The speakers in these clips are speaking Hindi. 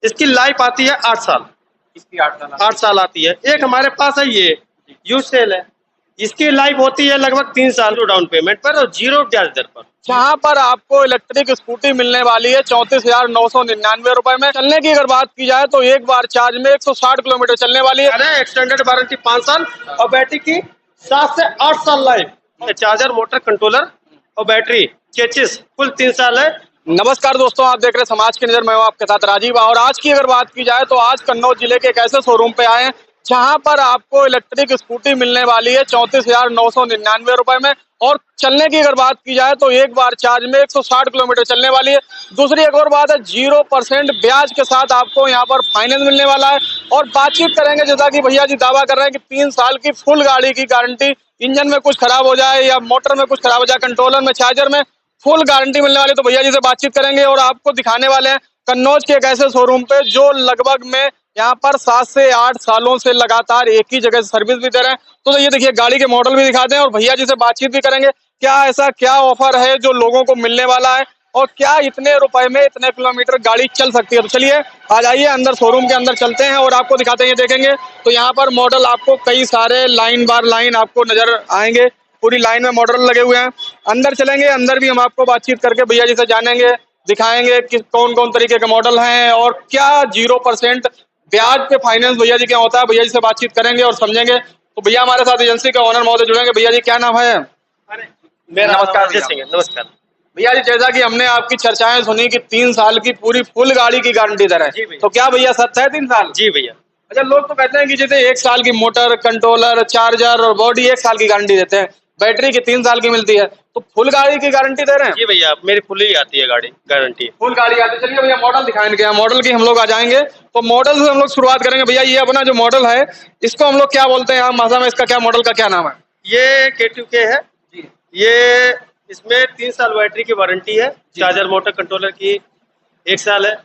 इसकी लाइफ आती है 8 साल। इसकी 8 साल 8 साल आती है। एक हमारे पास है ये यूज सेल है, इसकी लाइफ होती है लगभग 3 साल डाउन पेमेंट पर और 0 ब्याज दर पर। जहाँ पर आपको इलेक्ट्रिक स्कूटी मिलने वाली है 34,999 रुपए में। चलने की अगर बात की जाए तो एक बार चार्ज में 160 किलोमीटर चलने वाली है। एक्सटेंडेड वारंटी 5 साल और बैटरी की 7 से 8 साल लाइफ। चार्जर, मोटर कंट्रोलर और बैटरी चेचिस कुल 3 साल है। नमस्कार दोस्तों, आप देख रहे हैं समाज की नजर। मैं हूं आपके साथ राजीव। और आज की अगर बात की जाए तो आज कन्नौज जिले के एक ऐसे शोरूम पे आए हैं जहां पर आपको इलेक्ट्रिक स्कूटी मिलने वाली है 34,999 रुपए में। और चलने की अगर बात की जाए तो एक बार चार्ज में 160 किलोमीटर चलने वाली है। दूसरी एक और बात है, 0% ब्याज के साथ आपको यहाँ पर फाइनेंस मिलने वाला है। और बातचीत करेंगे, जैसा कि भैया जी दावा कर रहे हैं कि 3 साल की फुल गाड़ी की गारंटी, इंजन में कुछ खराब हो जाए या मोटर में कुछ खराब हो जाए, कंट्रोलर में, चार्जर में, फुल गारंटी मिलने वाली। तो भैया जी से बातचीत करेंगे और आपको दिखाने वाले हैं कन्नौज के एक ऐसे शोरूम पे जो लगभग में यहाँ पर 7 से 8 सालों से लगातार एक ही जगह सर्विस भी दे रहे हैं। तो ये देखिए, गाड़ी के मॉडल भी दिखाते हैं और भैया जी से बातचीत भी करेंगे। क्या ऑफर है जो लोगों को मिलने वाला है और क्या इतने रुपए में इतने किलोमीटर गाड़ी चल सकती है। तो चलिए आ जाइए, अंदर शोरूम के अंदर चलते हैं और आपको दिखाते हैं। देखेंगे तो यहाँ पर मॉडल आपको कई सारे लाइन बार लाइन आपको नजर आएंगे। पूरी लाइन में मॉडल लगे हुए हैं। अंदर चलेंगे, अंदर भी हम आपको बातचीत करके भैया जी से जानेंगे, दिखाएंगे कि कौन कौन तरीके के मॉडल हैं और क्या 0% ब्याज पे फाइनेंस भैया जी क्या होता है। भैया जी से बातचीत करेंगे और समझेंगे। तो भैया हमारे साथ एजेंसी के ओनर महोदय जुड़ेंगे। भैया जी क्या नाम है? नमस्कार नमस्कार भैया जी, जैसा कि हमने आपकी चर्चाएं सुनी कि 3 साल की पूरी फुल गाड़ी की गारंटी दर है, तो क्या भैया सच है 3 साल? जी भैया। अच्छा, लोग तो कहते हैं कि जैसे 1 साल की मोटर, कंट्रोलर, चार्जर और बॉडी 1 साल की गारंटी देते हैं, बैटरी की 3 साल की मिलती है, तो फुल गाड़ी की गारंटी दे रहे हैं? जी भैया, मेरी फुल ही आती है गाड़ी गारंटी। फुल गाड़ी आती है। चलिए भैया मॉडल दिखाएंगे, क्या मॉडल की हम लोग आ जाएंगे। तो मॉडल से हम लोग शुरुआत करेंगे। भैया ये अपना जो मॉडल है इसको हम लोग क्या बोलते हैं आम भाषा में, इसका क्या मॉडल का क्या नाम है? ये K2K है जी। ये इसमें 3 साल बैटरी की वारंटी है, चार्जर, मोटर, कंट्रोलर की 1 साल है।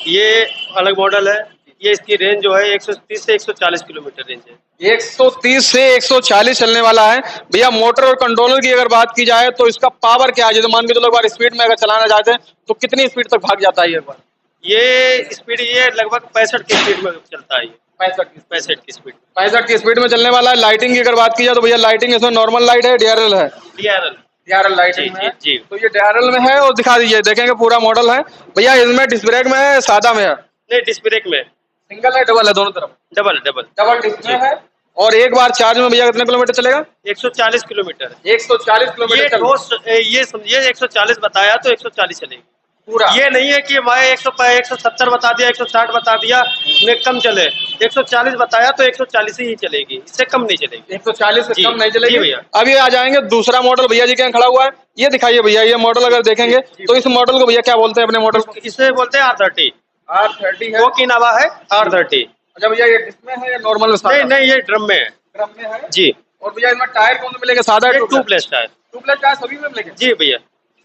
ये अलग मॉडल है। ये इसकी रेंज जो है 130 से 140 किलोमीटर रेंज है। 130 से 140 चलने वाला है। भैया मोटर और कंट्रोलर की अगर बात की जाए तो इसका पावर क्या है? जैसे मान के चलो एक बार स्पीड में अगर चलाना चाहते हैं तो कितनी स्पीड तक भाग जाता है एक बार? ये स्पीड ये लगभग 65 की स्पीड में चलता है। 65 की स्पीड 65 की स्पीड में चलने वाला है। लाइटिंग की अगर बात की जाए तो भैया लाइटिंग इसमें नॉर्मल लाइट है, डीआरएल है? डीआरएल लाइटिंग है जी। तो ये डीआरएल में है। और दिखा दीजिए, देखेंगे पूरा मॉडल है। भैया इसमें डिस्क ब्रेक में है, सादा में है? नहीं, डिस्क ब्रेक में। सिंगल है, डबल है? दोनों तरफ डबल डिस्क में है। और एक बार चार्ज में भैया कितने किलोमीटर चलेगा? 140 किलोमीटर। 140 किलोमीटर। ये समझिए 140 बताया तो 140 चलेगी पूरा। ये नहीं है कि मैं 170 बता दिया, 160 बता दिया में कम चले। 140 बताया तो 140 ही चलेगी, इससे कम नहीं चलेगी। 140 से कम नहीं चलेगी भैया। अभी आ जाएंगे दूसरा मॉडल। भैया जी क्या खड़ा हुआ है, ये दिखाइए भैया। ये मॉडल अगर देखेंगे तो इस मॉडल को भैया क्या बोलते हैं अपने मॉडल को? इसे बोलते हैं R30। R30 है, वो की नवा है R30। अच्छा भैया ये इसमें है या नॉर्मल में? नहीं नहीं, ये ड्रम में है। ड्रम में है जी। और भैया इसमें टायर कौन से मिलेंगे? सादा है, टूबलेस टायर? टूबलेस टायर सभी में मिलेंगे? जी भैया,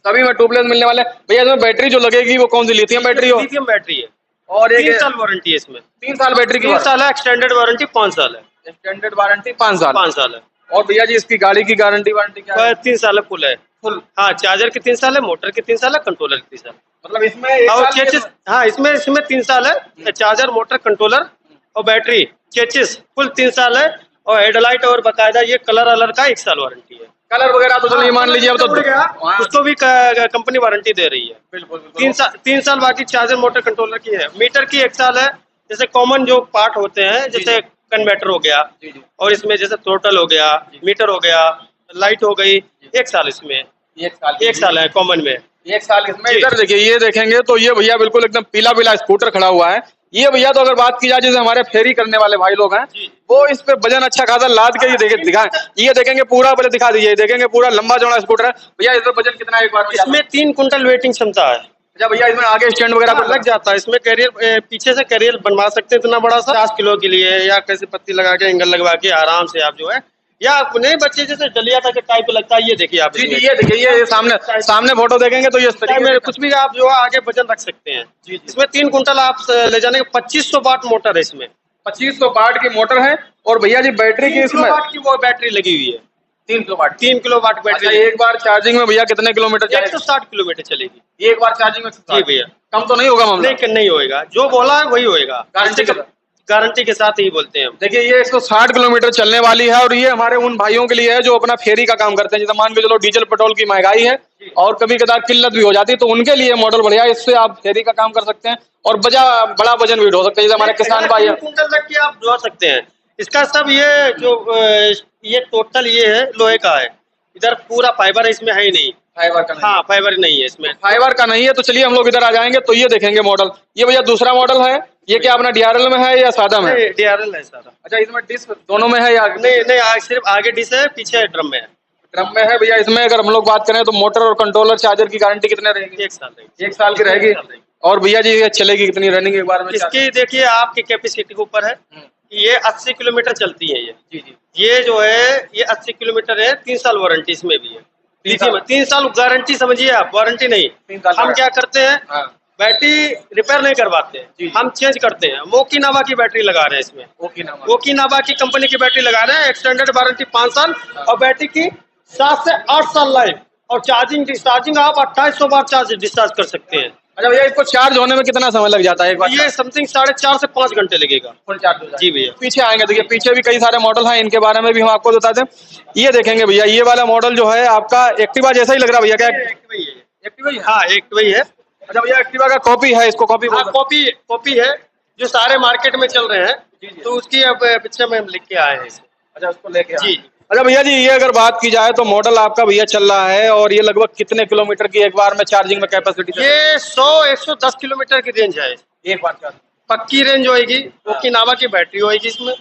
सभी में टूबलेस मिलने वाले। भैया इसमें बैटरी जो लगेगी वो कौन सी, लिथियम बैटरी हो? लिथियम बैटरी है। और 3 साल वारंटी है इसमें। 3 साल बैटरी की? 3 साल है। एक्सटेंडेड वारंटी 5 साल है। एक्सटेंडेड वारंटी 5 साल? 5 साल है। और भैया जी इसकी गाड़ी की गारंटी वारंटी क्या है? 3 साल है, फुल है। फुल? हाँ, चार्जर की 3 साल है, मोटर की 3 साल है, कंट्रोलर की 3 साल। मतलब इसमें और चेचिस, हाँ इसमें 3 साल है। चार्जर, मोटर, कंट्रोलर और बैटरी चेचिस कुल 3 साल है। और हेडलाइट और बकायदा ये कलर अलर का 1 साल वारंटी है। कलर वगैरह तो चलिए मान लीजिए, अब तो उसको भी कंपनी वारंटी दे रही है। बिल्कुल 3 साल बाकी चार्जर, मोटर, कंट्रोलर की है। मीटर की 1 साल है। जैसे कॉमन जो पार्ट होते हैं, जैसे कन्वर्टर हो गया और इसमें जैसे थ्रोटल हो गया, मीटर हो गया, लाइट हो गई, 1 साल इसमें। 1 साल है कॉमन में। 1 साल इसमें। इधर देखिए, ये देखेंगे तो ये भैया बिल्कुल एकदम पीला पीला स्कूटर खड़ा हुआ है। ये भैया तो अगर बात की जाए जैसे हमारे फेरी करने वाले भाई लोग हैं वो इस पे वजन अच्छा खासा लाद के ये दिखाएं। ये देखेंगे पूरा, पहले दिखा दीजिए। देखेंगे पूरा लंबा चौड़ा स्कूटर है। भैया इसमें वजन कितना है एक बार? इसमें 3 कुंटल वेटिंग क्षमता है। अच्छा भैया इसमें आगे स्टैंड वगैरह पर लग जाता है। इसमें कैरियर, पीछे से कैरियर बनवा सकते हैं इतना बड़ा सा 50 किलो के लिए, या कैसे पत्ती लगा के एंगल लगवा के आराम से आप जो है, या नहीं बच्चे जैसे डलिया था कि टाइप लगता है। ये देखिए आप, जी ये देखिए, ये सामने फोटो देखेंगे तो ये में कुछ भी आप जो है आगे वजन रख सकते हैं। इसमें 3 कुंटल आप ले जाने का 2500 वाट मोटर है इसमें। 2500 वाट की मोटर है। और भैया जी बैटरी की इसमें वाट की वो बैटरी लगी हुई है। 3 किलोवाट 3 किलोवाट अच्छा, बैटरी। एक बार चार्जिंग में भैया कितने किलोमीटर जाएगी? 160 किलोमीटर चलेगी एक बार चार्जिंग में जी भैया। कम तो नहीं होगा मामला? नहीं होएगा, जो बोला है वही होएगा, गारंटी के साथ? गारंटी के साथ ही बोलते हैं हम। देखिए ये 160 किलोमीटर चलने वाली है और ये हमारे उन भाइयों के लिए है जो अपना फेरी का काम करते हैं। जैसे मान के चलो डीजल पेट्रोल की महंगाई है और कभी कदार किल्लत भी हो जाती है, तो उनके लिए मॉडल बढ़िया है। इससे आप फेरी का काम कर सकते हैं और बड़ा वजन भी ढो सकते हैं, जैसे हमारे किसान भाई है। 3 कुंटल तक की आप ढो सकते हैं। इसका सब ये जो ये टोटल ये है लोहे का है, इधर पूरा फाइबर है, इसमें है ही नहीं। फाइबर का नहीं? हाँ, फाइबर नहीं है इसमें। फाइबर का नहीं है तो चलिए हम लोग इधर आ जाएंगे तो ये देखेंगे मॉडल। ये भैया दूसरा मॉडल है, ये क्या अपना DRL में है या सादा में? DRL है सारा। अच्छा, इसमें डिस्क दोनों में है या? नहीं, सिर्फ आगे डिश है, पीछे ड्रम में है। ड्रम में है भैया। इसमें अगर हम लोग बात करें तो मोटर और कंट्रोलर चार्जर की गारंटी कितने रहेगी? 1 साल रहेगी। 1 साल की रहेगी। और भैया जी ये चलेगी कितनी रनिंग एक बार में? इसकी देखिए आपकी कैपेसिटी के ऊपर है। ये 80 किलोमीटर चलती है। जी। ये जो है ये 80 किलोमीटर है। 3 साल वारंटी इसमें भी है। 3 साल गारंटी समझिए आप, वारंटी नहीं। 3 साल हम क्या करते हैं, हाँ। बैटरी रिपेयर नहीं करवाते हैं, हम चेंज करते हैं। ओकिनावा की बैटरी लगा रहे हैं इसमें। ओकिनावा की कंपनी की बैटरी लगा रहे हैं। एक्सटेंडेड वारंटी 5 साल और बैटरी की 7 से 8 साल लाइफ। और चार्जिंग डिस्चार्जिंग आप 2800 बार चार्ज डिस्चार्ज कर सकते हैं। अच्छा भैया, इसको चार्ज होने में कितना समय लग जाता है एक बार? ये समथिंग 4.5 से 5 घंटे लगेगा फुल चार्ज हो जाए। जी भैया। पीछे आएंगे, देखिए पीछे भी कई सारे मॉडल हैं, इनके बारे में भी हम आपको बता दें। ये देखेंगे भैया, ये वाला मॉडल जो है आपका एक्टिवा जैसा ही लग रहा भैया। क्या एक्टिवा ही है? हाँ, एक्टिवा ही है। अच्छा भैया, एक्टिवा का कॉपी है, इसको कॉपी? हाँ, कॉपी है जो सारे मार्केट में चल रहे हैं, तो उसकी अब पीछे में हम लिख के आए हैं इसे। अच्छा, उसको लेके जी। अच्छा भैया जी, ये अगर बात की जाए तो मॉडल आपका भैया चल रहा है और ये लगभग कितने किलोमीटर की एक बार में चार्जिंग में कैपेसिटी? ये 100-110 किलोमीटर की रेंज है एक बार चार्ज। पक्की रेंज होएगी। ओकिनावा की बैटरी होएगी इसमें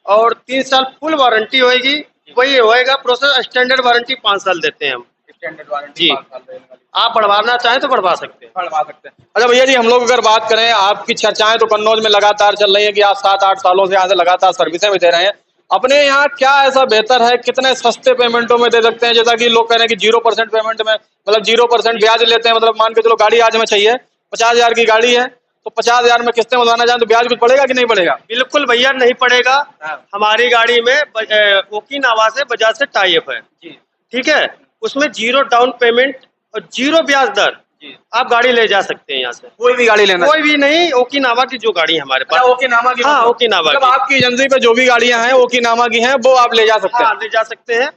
और 3 साल फुल वारंटी होएगी। वही होएगा प्रोसेस। स्टैंडर्ड वारंटी 5 साल देते हैं हम। स्टैंडर्ड वारंटी 5 साल। आप बढ़वाना चाहें तो बढ़वा सकते हैं। अच्छा भैया जी, हम लोग अगर बात करें, आपकी चर्चाएं तो कन्नौज में लगातार चल रही है कि आप 7-8 सालों से यहाँ से लगातार सर्विसें भी दे रहे हैं। अपने यहाँ क्या ऐसा बेहतर है, कितने सस्ते पेमेंटों में दे सकते हैं? जैसा कि लोग कह रहे हैं कि 0% पेमेंट में, मतलब 0% ब्याज लेते हैं। मतलब मान के चलो गाड़ी आज में चाहिए, 50,000 की गाड़ी है तो 50,000 में किस्तें बनवाना चाहें तो ब्याज कुछ पड़ेगा कि नहीं पड़ेगा? बिल्कुल भैया, नहीं पड़ेगा। हमारी गाड़ी में ओकिनावा से बजाज से टाई अप है। ठीक है, उसमें 0 डाउन पेमेंट और 0 ब्याज दर आप गाड़ी ले जा सकते हैं यहाँ से। कोई भी गाड़ी लेना? कोई भी नहीं, ओकिनावा की जो गाड़ी है हमारे पास। ओकिनावा की? हाँ, ओकिनावा मतलब आपकी एजेंसी पे जो भी गाड़ियां हैं ओकिनावा की हैं, वो आप ले जा सकते हैं? हाँ, ले जा सकते हैं।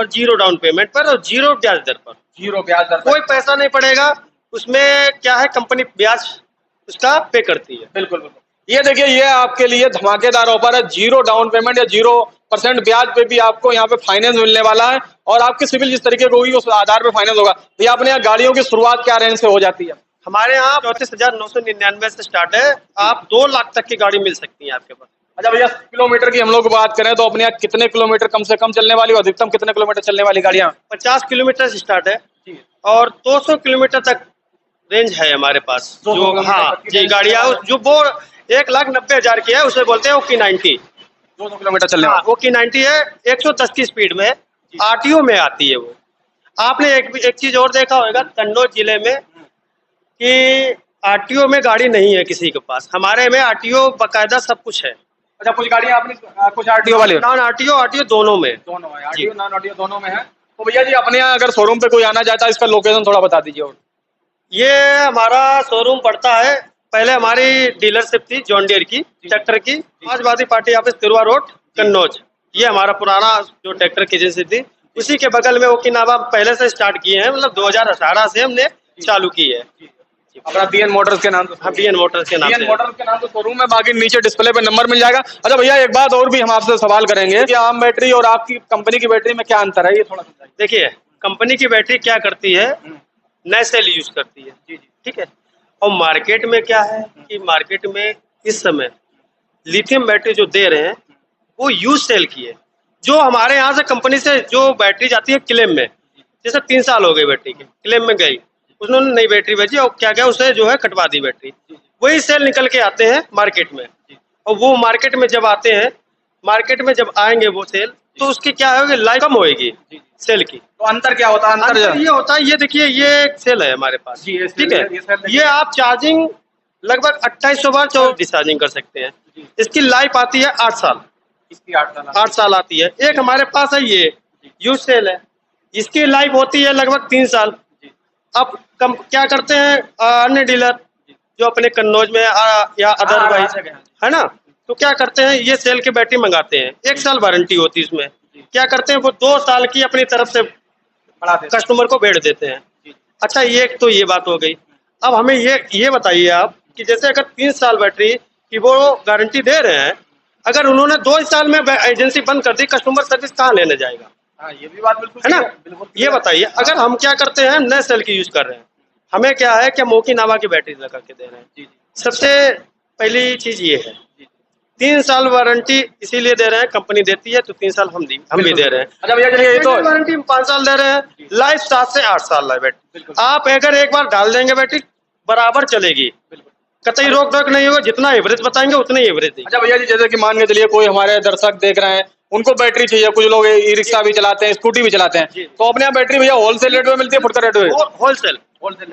0 डाउन पेमेंट पर और 0 ब्याज दर पर। 0 ब्याज दर, कोई पैसा नहीं पड़ेगा। उसमें क्या है, कंपनी ब्याज उसका पे करती है। बिल्कुल। ये देखिए, ये आपके लिए धमाकेदार ऑफर है। 0 डाउन पेमेंट या 0% ब्याज पे भी आपको यहाँ पे फाइनेंस मिलने वाला है और आपकी सिविल जिस तरीके की होगी उस आधार पे फाइनेंस होगा। भैया, अपने यहाँ गाड़ियों की शुरुआत क्या रेंज से हो जाती है? हमारे यहाँ 34,999 से स्टार्ट है। आप 2 लाख तक की गाड़ी मिल सकती है आपके पास। अच्छा भैया, किलोमीटर की हम लोग बात करें तो अपने यहाँ कितने किलोमीटर कम से कम चलने वाली और अधिकतम कितने किलोमीटर चलने वाली गाड़ियाँ? 50 किलोमीटर से स्टार्ट है और 200 किलोमीटर तक रेंज है हमारे पास। जो हाँ जी, गाड़ियाँ जो वो 1,90,000 की है उसे बोलते हैं OK90। 200 किलोमीटर चलने वाली OK90 है। 110 की स्पीड में RTO में आती है वो। आपने एक चीज और देखा होगा कन्नौज जिले में कि RTO में गाड़ी नहीं है किसी के पास। हमारे में RTO बकायदा सब कुछ है। अच्छा, कुछ गाड़ियाँ आपने कुछ RTO वाली? नॉन RTO दोनों में। दोनों है, RTO नॉन RTO दोनों में है। तो भैया जी, अपने यहाँ अगर शोरूम पे कोई आना चाहता है, इसका लोकेशन थोड़ा बता दीजिए। और ये हमारा शोरूम पड़ता है, पहले हमारी डीलरशिप थी जॉन डियर की ट्रैक्टर की, Samajwadi party office Tirwa road Kannauj. ये हमारा पुराना जो ट्रैक्टर की एजेंसी थी, उसी के बगल में ओकिनावा पहले से स्टार्ट किए हैं। मतलब 2018 से हमने चालू की है अपना BN मोटर्स के नाम से। हाँ, BN मोटर्स के नाम से शोरूम में। बाकी नीचे डिस्प्ले पे नंबर मिल जाएगा। अच्छा भैया, एक बात और भी हम आपसे सवाल करेंगे कि आम बैटरी और आपकी कंपनी की बैटरी में क्या अंतर है, ये थोड़ा समझाइए। देखिए, कंपनी की बैटरी क्या करती है, नए सेल यूज करती है। ठीक है, और मार्केट में क्या है कि मार्केट में इस समय लिथियम बैटरी जो दे रहे हैं वो यूज सेल की है। जो हमारे यहाँ से कंपनी से जो बैटरी जाती है क्लेम में, जैसे 3 साल हो गए बैटरी के, क्लेम में गई, उन्होंने नई बैटरी भेजी और क्या क्या उसे जो है कटवा दी बैटरी। वही सेल निकल के आते हैं मार्केट में और वो मार्केट में जब आते हैं, मार्केट में जब आएंगे वो सेल, तो उसकी क्या होगी, लाइफ कम होगी सेल की। तो अंतर क्या होता है? अंतर ये होता है, ये देखिए, ये एक सेल है हमारे पास। ठीक है, ये आप चार्जिंग लगभग 2800 बार डिस्चार्जिंग कर सकते हैं। इसकी लाइफ आती है 8 साल। इसकी 8 साल आती है। एक हमारे पास है ये यूज सेल है। इसकी लाइफ होती है लगभग 3 साल। अब क्या करते हैं अन्य डीलर जो अपने कन्नौज में या अदरवाइज है ना, तो क्या करते हैं ये सेल की बैटरी मंगाते हैं, 1 साल वारंटी होती है इसमें। क्या करते हैं वो 2 साल की अपनी तरफ से कस्टमर को बेच देते हैं। अच्छा ये बात हो गई। अब हमें ये बताइए आप कि जैसे अगर 3 साल बैटरी की वो गारंटी दे रहे हैं, अगर उन्होंने 2 साल में एजेंसी बंद कर दी, कस्टमर सर्विस कहाँ लेने जाएगा? हाँ, ये भी बात बिल्कुल है ना। बिल्कुल ये बताइए अगर हम क्या करते हैं नए सेल की यूज कर रहे हैं, हमें क्या है कि मोकिनावा की बैटरी लगा के दे रहे हैं। सबसे पहली चीज ये है 3 साल वारंटी इसीलिए दे रहे हैं, कंपनी देती है तो 3 साल हम भी दे रहे हैं। अच्छा भैया चलिए, ये तो वारंटी 5 साल दे रहे हैं, लाइफ 7 से 8 साल है बैटरी। आप अगर एक बार डाल देंगे बैटरी बराबर चलेगी, कतई रोक टोक नहीं होगा, जितना एवरेज बताएंगे उतना ही एवरेज देगी। अच्छा भैया जी, जैसे कि मान के चलिए कोई हमारे दर्शक देख रहे हैं, उनको बैटरी चाहिए, कुछ लोग ई रिक्शा भी चलाते हैं, स्कूटी भी चलाते हैं, तो अपने यहाँ बैटरी भैया होलसेल रेट में मिलती है फुटकर रेट में? होलसेल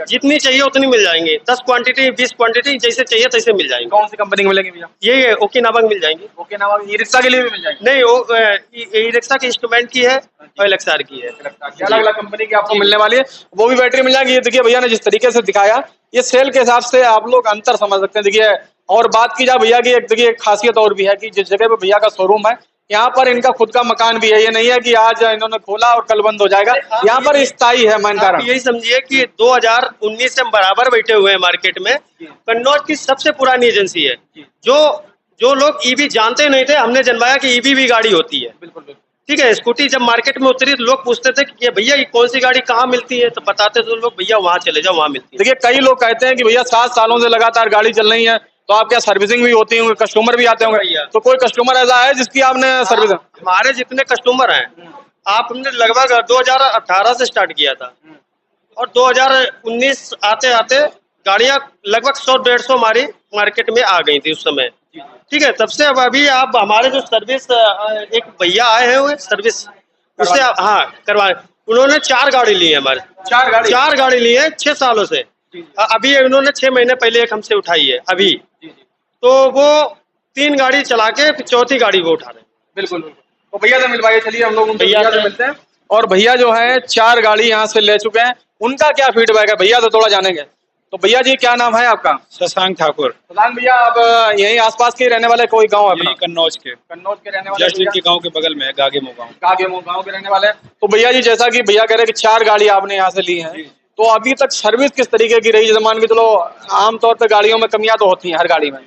जितनी चाहिए उतनी मिल जाएंगी, 10 क्वांटिटी 20 क्वांटिटी जैसे चाहिए तैसे मिल जाएंगे। कौन सी कंपनी की मिलेगी भैया? ये ओकिनावा मिल जाएंगी। ओकिनावा ई रिक्शा के लिए भी मिल जाएंगी? नहीं, वो ई रिक्शा की इंस्ट्रूमेंट की है और एलेक्सार की है, अलग अलग कंपनी की आपको मिलने वाली है, वो भी बैटरी मिल जाएगी। ये देखिए भैया ने जिस तरीके से दिखाया, ये सेल के हिसाब से आप लोग अंतर समझ सकते हैं। देखिए और बात की जाए भैया की, एक देखिए एक खासियत और भी है कि जिस जगह पे भैया का शोरूम है, यहाँ पर इनका खुद का मकान भी है। ये नहीं है कि आज इन्होंने खोला और कल बंद हो जाएगा, यहाँ पर स्थायी है। मेन कारण यही समझिए कि 2019 से हम बराबर बैठे हुए हैं मार्केट में। कन्नौज की सबसे पुरानी एजेंसी है। जो लोग ईवी जानते नहीं थे, हमने जनवाया कि ईवी भी गाड़ी होती है। बिल्कुल ठीक है। स्कूटी जब मार्केट में उतरी तो लोग पूछते थे कि भैया ये कौन सी गाड़ी कहाँ मिलती है, तो बताते थे लोग भैया वहाँ चले जाओ, वहाँ मिलती है। देखिए कई लोग कहते हैं कि भैया 7 सालों से लगातार गाड़ी चल रही है, तो आप क्या सर्विसिंग भी होती होंगी, कस्टमर भी आते होंगे, तो कोई कस्टमर ऐसा है जिसकी आपने सर्विस? हमारे जितने कस्टमर हैं, आपने लगभग 2018 से स्टार्ट किया था और 2019 आते आते गाड़ियां लगभग 100-150 हमारी मार्केट में आ गई थी उस समय। ठीक है। तब से अब अभी आप हमारे जो सर्विस एक भैया आए हैं वो सर्विस उससे हाँ करवाए, उन्होंने 4 गाड़ी ली है हमारे। 4 गाड़ी ली है 6 सालों से। अभी उन्होंने 6 महीने पहले एक हमसे उठाई है अभी, तो वो 3 गाड़ी चला के 4थी गाड़ी वो उठा रहे हैं। बिल्कुल। तो भैया से मिलवाइए, चलिए हम लोग भैया से मिलते हैं। और भैया जो है 4 गाड़ी यहाँ से ले चुके हैं, उनका क्या फीडबैक है भैया से थोड़ा जानेंगे। तो भैया जी क्या नाम है आपका? शशांक ठाकुर। शशांक भैया आप यही आसपास के रहने वाले, कोई गाँव है? कन्नौज के रहने वाले, जस्ट इनके गाँव के बगल में है, गागेमो गाँव के रहने वाले। तो भैया जी जैसा कि भैया कह रहे हैं कि 4 गाड़ी आपने यहाँ से ली है, तो अभी तक सर्विस किस तरीके की रही? जैसे मान के चलो आमतौर पे गाड़ियों में कमियां तो होती हैं हर गाड़ी में,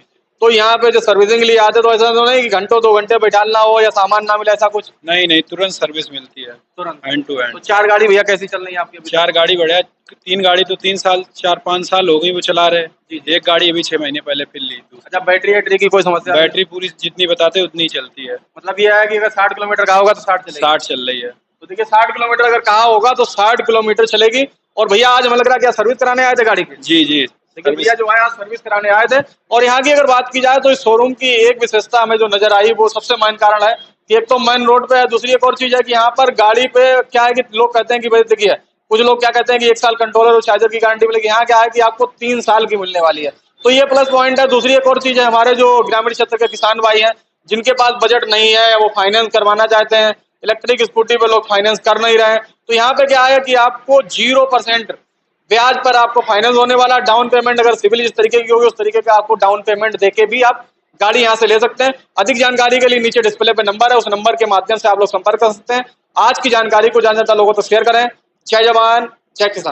तो यहाँ पे जो सर्विसिंग के लिए आते तो ऐसा तो नहीं कि घंटों 2 घंटे बैठाना हो या सामान ना मिले, ऐसा कुछ? नहीं, तुरंत सर्विस मिलती है, तुरंत हैंड टू हैंड। तो 4 गाड़ी भैया कैसी चल रही है आपकी? 4 गाड़ी बढ़िया, 3 गाड़ी तो 3 साल 4-5 साल हो गई वो चला रहे। एक गाड़ी अभी 6 महीने पहले फिर ली। अच्छा, बैटरी की कोई समस्या? बैटरी पूरी जितनी बताते उतनी चलती है। मतलब ये है कि अगर 60 किलोमीटर का होगा तो 60 चल रही है। तो देखिए 60 किलोमीटर अगर कहा होगा तो 60 किलोमीटर चलेगी। और भैया आज हमें लग रहा है क्या सर्विस कराने आए थे गाड़ी की? जी। देखिए भैया जो है आज सर्विस कराने आए थे। और यहाँ की अगर बात की जाए तो इस शोरूम की एक विशेषता हमें जो नजर आई वो सबसे मेन कारण है कि एक तो मेन रोड पे है, दूसरी एक और चीज है कि यहाँ पर गाड़ी पे क्या है कि लोग कहते हैं कि भाई देखिए कुछ लोग क्या कहते हैं कि 1 साल कंट्रोलर और चार्जर की गारंटी मिलेगी, यहाँ क्या है कि आपको 3 साल की मिलने वाली है, तो ये प्लस पॉइंट है। दूसरी एक और चीज है, हमारे जो ग्रामीण क्षेत्र के किसान भाई हैं जिनके पास बजट नहीं है या वो फाइनेंस करवाना चाहते हैं, इलेक्ट्रिक स्कूटी पे लोग फाइनेंस कर नहीं रहे हैं, तो यहाँ पे क्या है कि आपको 0% ब्याज पर आपको फाइनेंस होने वाला। डाउन पेमेंट अगर सिविल जिस तरीके की होगी उस तरीके का आपको डाउन पेमेंट देके भी आप गाड़ी यहाँ से ले सकते हैं। अधिक जानकारी के लिए नीचे डिस्प्ले पे नंबर है, उस नंबर के माध्यम से आप लोग संपर्क कर सकते हैं। आज की जानकारी को जानता लोगों तक शेयर करें। जय जवान जय किसान।